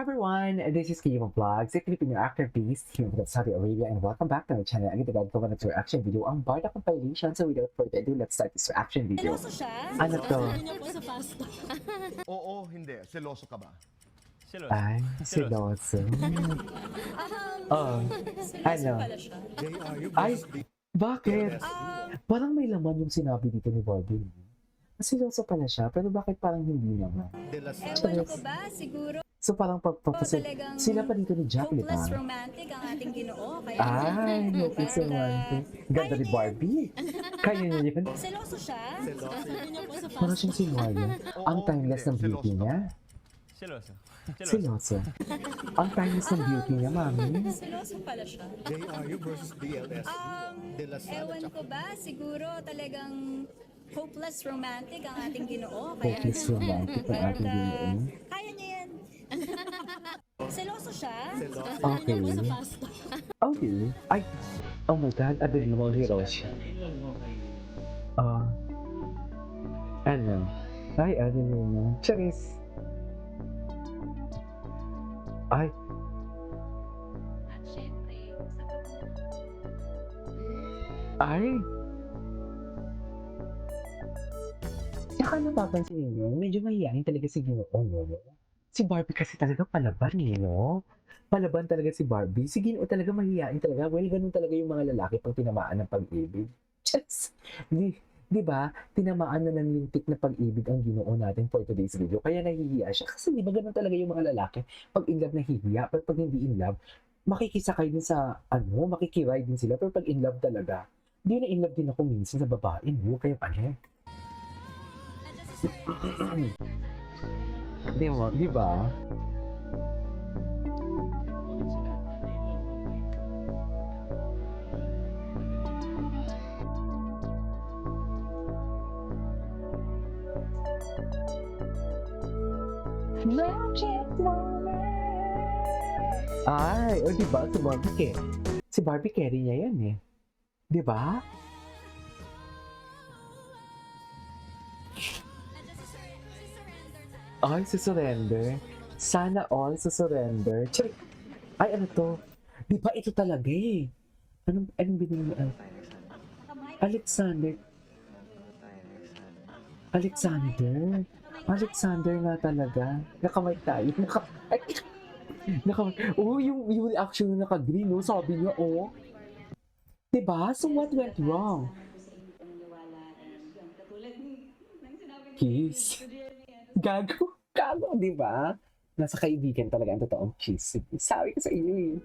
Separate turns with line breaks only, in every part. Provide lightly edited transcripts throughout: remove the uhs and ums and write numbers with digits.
Hi everyone, this is Kiyuma Vlogs, a Filipino actor based here in Saudi Arabia, and welcome back to my channel. Agad ko na ito reaction video ang Barda Compilation. So without further ado, let's start this reaction video.
Seryoso siya?
Ano to?
Sabi niyo po sa pasta.
Oo, hindi. Seloso ka ba?
Seloso.
Ay, siloso. Oh,
Seryoso
ano?
pala siya.
Ay, bakit? Parang may laman yung sinabi dito ni Bobby. Siloso pala siya, pero bakit parang hindi naman?
Ewan ko ba, siguro
So parang
talagang
sila pa dito ni Jack, di ba?
hopeless romantic ang ating ginoo. Kaya
Ay, hopeless romantic. Ganda ni Barbie. Kaya niya yun.
Seloso siya? Sabi niyo po sa
Parang
pasta.
siyang sinwaya. Ang timeless ng beauty niya.
Seloso.
Siloso. Ang timeless ng beauty niya, mami.
Seloso pala siya.
JRU versus DLS. De La Salle.
Ewan ko ba, siguro talagang hopeless romantic ang ating ginoo. Kaya
Hopeless romantic ang ating ginoo.
Kaya niya yan. Seloso siya?
Okay. Okay. Ay, oh my God, adil mo heroes. Ano? Ay, adil mo. Charis. Ay. Ay. Saka napapansin niyo, medyo mahihayin talaga si Ginoo, no? Si Barbie kasi talaga palaban, no? Palaban talaga si Barbie. Si Ginoo talaga mahihayin talaga. Well, ganun talaga yung mga lalaki pag tinamaan ng pag-ibig. Just, di ba? Tinamaan na ng lintik na pag-ibig ang Ginoo natin for today's video. Kaya nahihiya siya. Kasi di ba ganun talaga yung mga lalaki? Pag in love nahihiya, pero pag hindi in love, makikisakay din sa, makikiray din sila. Pero pag in love talaga, di na in love din ako minsan sa babae, no? Kaya pala. Di ba? Ay, o diba? Si Barbie carry niya yan eh. Diba? Ay, surrender. Sana all surrender. Check. Ay, ano to? Di ba ito talaga eh? Anong binili mo? Alexander. Alexander nga talaga. Nakamay tayo. Nakamay. Oh, yung reaction na naka-green, no? Sabi niya, oh. Diba? So what went wrong? Kiss. Gago, di ba? Nasa kaibigan talaga ang totoong chismis. Sabi ko sa inyo eh.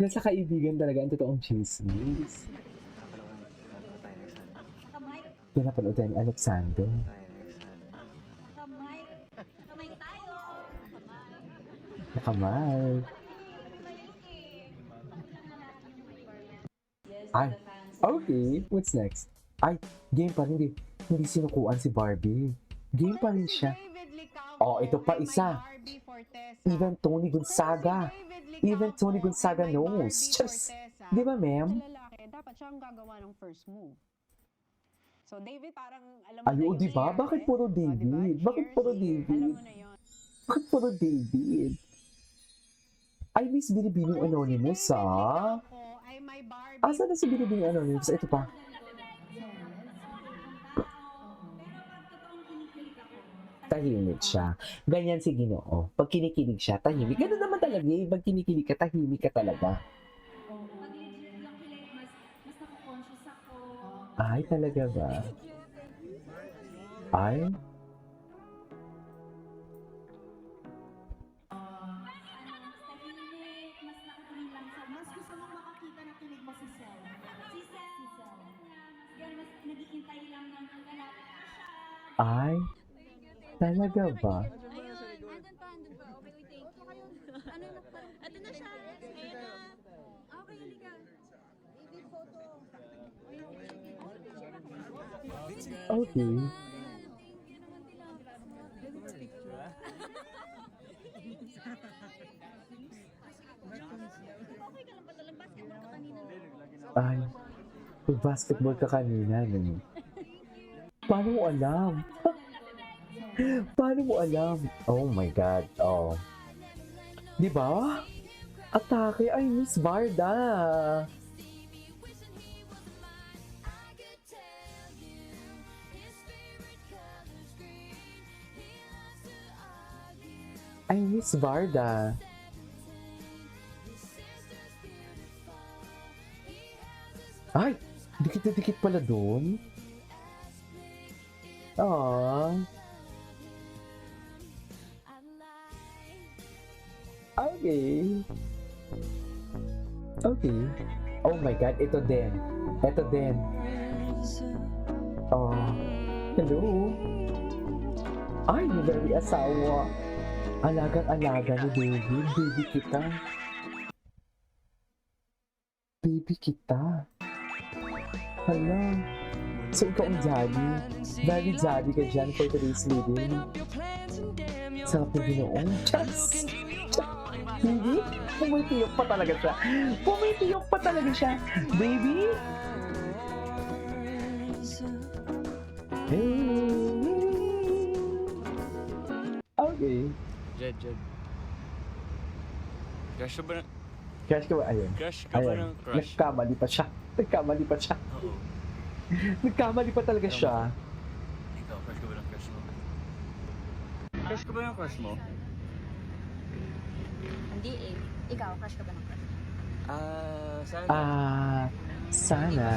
Nasa kaibigan talaga ang totoong chismis. Pinapanood ni Alexander. Nakamay. Ay, okay. What's next? Ay, game pa rin. Hindi sinukuan si Barbie. Game pa rin siya. Oh, ito pa isa. Even Tony Gonzaga. Even Tony Gonzaga knows. Just, di ba, ma'am?
Dapat siya ang gagawa ng first move. So, David, parang alam mo na
Ayo,
yung
di ba?
nangyayari.
Bakit puro
O, diba?
David? Bakit puro
Alam
David?
mo na yun.
Bakit puro David? Ay, Miss Binibining Anonymous, ah.
Ako ay may Barbie.
Asa na si Binibining Anonymous? Ito pa. Tahimik siya. Ganyan si Ginoo. Pag kinikilig siya, tahimik. Ganun naman talaga eh. Pag kinikilig ka, tahimik ka talaga. Ay, talaga ba? Ay?
Mas gusto mo makakita na kilig mo si Sel. Si Sel. Yan, mas naghihintay lang ng hanap siya.
Ay? Talaga ba?
Ayun, andun pa. Okay, wait, thank you. Ano na parang... Ito na siya. Ayun na. Okay, halika. Baby photo.
Okay.
Okay ka lang ba talagang basketball ka kanina?
Ay, mag-basketball ka kanina, no? Paano mo alam? Paano mo alam? Oh my God, oh. Di ba? Atake ay Miss Varda. Ay Miss Varda. Ay, dikit na dikit pala doon. Aww. Okay. Okay. Oh my God, ito din. Ito din. Oh. Hello. Ay, very asawa. Alagang-alaga ni David. Baby kita. Baby kita. Hala. So, ikaw ang jolly. Very jolly ka dyan for today's living. Sarap na ginoong. Just! Hindi? Pumitiyok pa talaga siya. Pumitiyok pa talaga siya. Baby! Okay.
Jed. Crush ka ba ng...
Crush ka ba? Ayun.
Crush ka ba ng crush?
Nagkamali pa siya. Nagkamali pa siya.
Oo.
Nagkamali pa talaga siya.
Ikaw, crush ka ba ng crush mo? Crush ka ba ng crush mo?
Hindi eh. Ikaw, crush ka ba ng crush?
Sana.
Sana.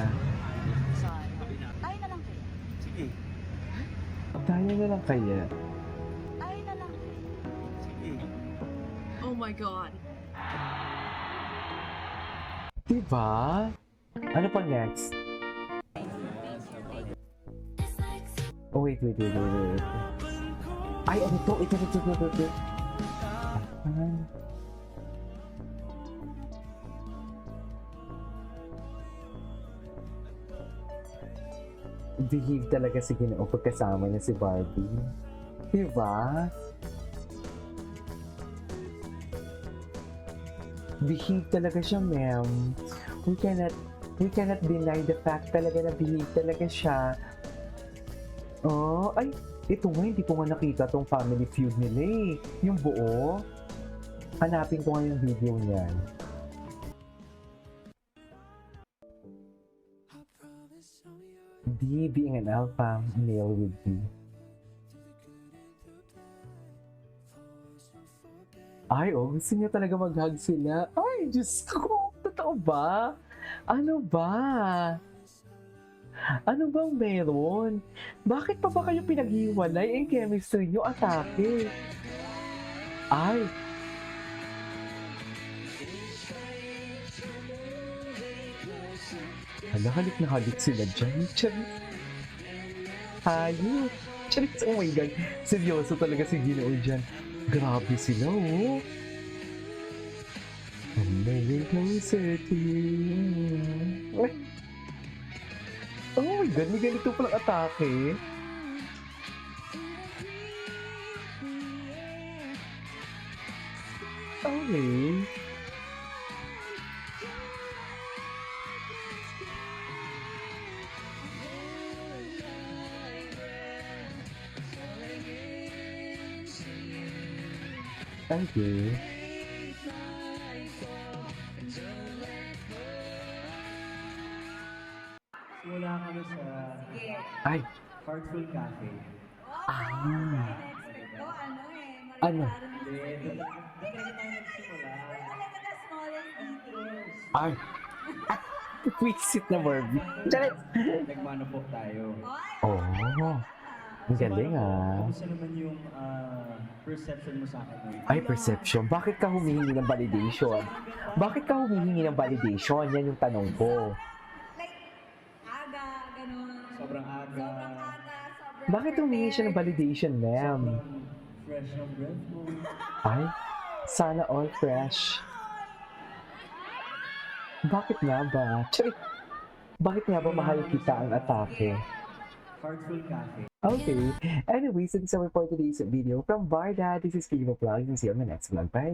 Sorry. Tayo na lang kaya.
Sige.
Tayo na lang kaya.
Tayo na lang kaya.
Sige.
Oh my God.
Diba? Ano pa next? Oh, wait. Ay, ano to? Ito. Behave talaga si Ginoo pagkasama niya si Barbie. Diba? Behave talaga siya, ma'am. We cannot deny the fact talaga na behave talaga siya. Oh, ay, ito nga, hindi ko nga nakita tong family feud nila eh. Yung buo. Hanapin ko nga yung video niyan. D being an alpha male would be. Ay, oh, gusto niya talaga mag-hug sila. Ay, Diyos ko, totoo ba? Ano ba? Ano bang meron? Bakit pa ba kayo pinaghiwalay? Ang chemistry nyo, atake. Ay. Hala, halik na halik sila dyan. Charit. Hayop. Charit, oh my God. Seryoso talaga si Ginoo dyan. Grabe sila, oh. I'm very closer to you. Ay. Oh my God, may ganito palang atake. Okay. Okay.
Wala kami sa
Ay.
Heartful Cafe.
Ano?
Doon tayo nagsimula.
Ay. Quick-sit na Barbie. Charit!
Nagmanupok tayo.
Oh. Ang galing ah.
Kamusta naman yung perception mo sa akin ngayon?
Ay, perception. Bakit ka humihingi ng validation? Bakit ka humihingi ng validation? Yan yung tanong ko.
Like, aga, ganun.
Sobrang aga.
Sobrang aga, sobrang
Bakit humingi siya ng validation, ma'am?
Sobrang fresh ng breath mo.
Ay, sana all fresh. Bakit nga ba? Charit! Bakit nga ba mahal kita ang atake?
Heartful Cafe.
Okay. Anyways, that's our for today's video from Varda. This is Kimo Vlog. See you on the next vlog. Bye!